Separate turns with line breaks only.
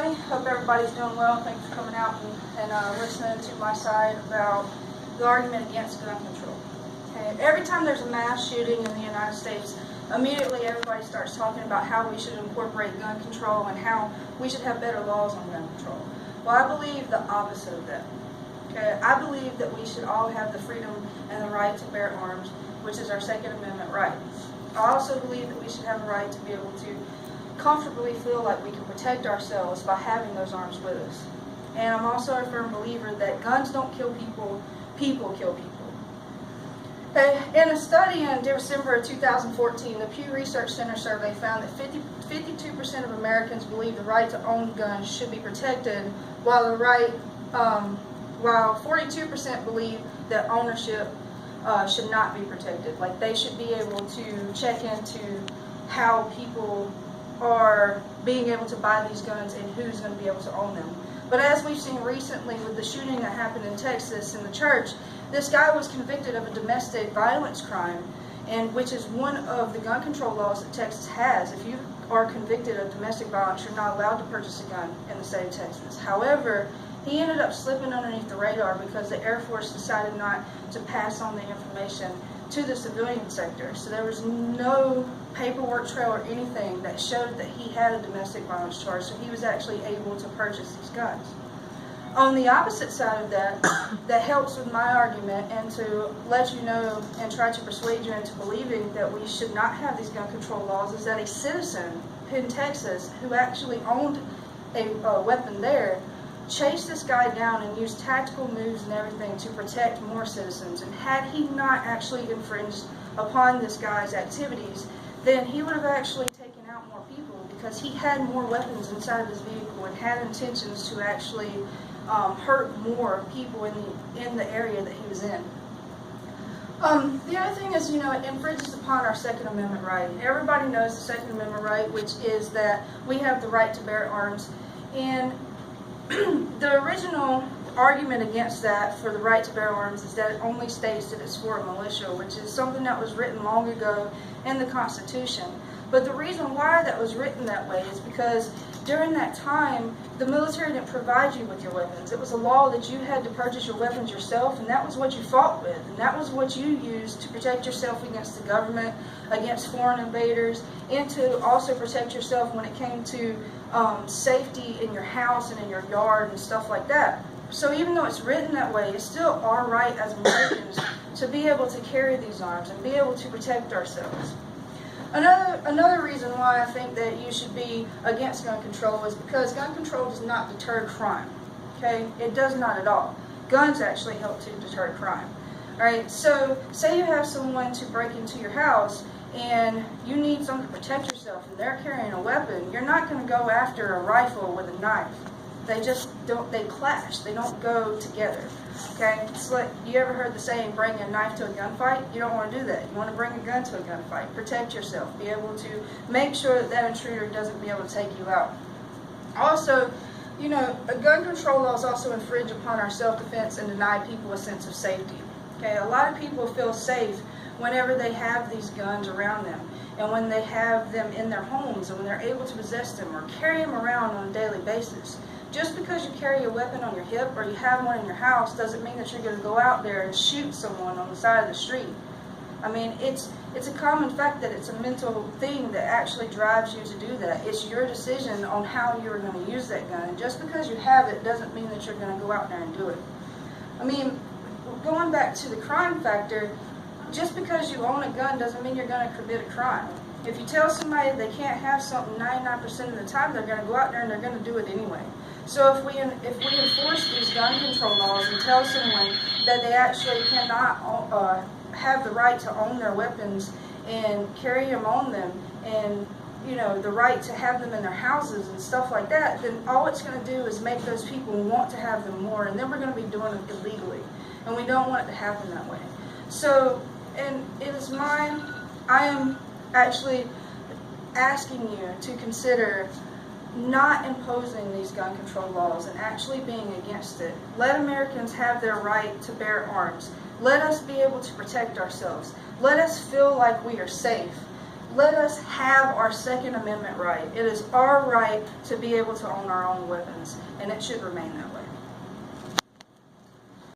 everybody. Hope everybody's doing well. Thanks for coming out and listening to my side about the argument against gun control. Okay. Every time there's a mass shooting in the United States, immediately everybody starts talking about how we should incorporate gun control and how we should have better laws on gun control. Well, I believe the opposite of that. Okay. I believe that we should all have the freedom and the right to bear arms, which is our Second Amendment right. I also believe that we should have a right to be able to comfortably feel like we can protect ourselves by having those arms with us. And I'm also a firm believer that guns don't kill people, people kill people. In a study in December of 2014, the Pew Research Center survey found that 52% of Americans believe the right to own guns should be protected, while 42% believe that ownership should not be protected. Like, they should be able to check into how people are being able to buy these guns and who's going to be able to own them. But as we've seen recently with the shooting that happened in Texas in the church, this guy was convicted of a domestic violence crime, and which is one of the gun control laws that Texas has. If you are convicted of domestic violence, you're not allowed to purchase a gun in the state of Texas. However, he ended up slipping underneath the radar because the Air Force decided not to pass on the information to the civilian sector. So there was no paperwork trail or anything that showed that he had a domestic violence charge, so he was actually able to purchase these guns. On the opposite side of that, that helps with my argument and to let you know and try to persuade you into believing that we should not have these gun control laws, is that a citizen in Texas who actually owned a weapon there chased this guy down and used tactical moves and everything to protect more citizens. And had he not actually infringed upon this guy's activities, then he would have actually taken out more people, because he had more weapons inside of his vehicle and had intentions to actually hurt more people in the area that he was in. The other thing is, it infringes upon our Second Amendment right. Everybody knows the Second Amendment right, which is that we have the right to bear arms. And the original argument against that for the right to bear arms is that it only states that it's for a militia, which is something that was written long ago in the Constitution. But the reason why that was written that way is because during that time, the military didn't provide you with your weapons. It was a law that you had to purchase your weapons yourself, and that was what you fought with, and that was what you used to protect yourself against the government, against foreign invaders, and to also protect yourself when it came to safety in your house and in your yard and stuff like that. So even though it's written that way, it's still our right as Americans to be able to carry these arms and be able to protect ourselves. Another reason why I think that you should be against gun control is because gun control does not deter crime. Okay? It does not at all. Guns actually help to deter crime. Alright, so say you have someone to break into your house and you need something to protect yourself and they're carrying a weapon. You're not going to go after a rifle with a knife. They just don't, they clash. They don't go together. Okay? It's like, you ever heard the saying, bring a knife to a gunfight? You don't want to do that. You want to bring a gun to a gunfight. Protect yourself. Be able to make sure that that intruder doesn't be able to take you out. Also, gun control laws also infringe upon our self-defense and deny people a sense of safety. Okay? A lot of people feel safe whenever they have these guns around them, and when they have them in their homes, and when they're able to possess them or carry them around on a daily basis. Just because you carry a weapon on your hip or you have one in your house doesn't mean that you're going to go out there and shoot someone on the side of the street. I mean, it's a common fact that it's a mental thing that actually drives you to do that. It's your decision on how you're going to use that gun. And just because you have it doesn't mean that you're going to go out there and do it. I mean, going back to the crime factor, just because you own a gun doesn't mean you're going to commit a crime. If you tell somebody they can't have something 99% of the time, they're going to go out there and they're going to do it anyway. So if we enforce these gun control laws and tell someone that they actually cannot have the right to own their weapons and carry them on them, and the right to have them in their houses and stuff like that, then all it's going to do is make those people want to have them more, and then we're going to be doing it illegally, and we don't want it to happen that way. So, and it is I am actually asking you to consider not imposing these gun control laws and actually being against it. Let Americans have their right to bear arms. Let us be able to protect ourselves. Let us feel like we are safe. let us have our Second Amendment right. It is our right to be able to own our own weapons, and it should remain that way.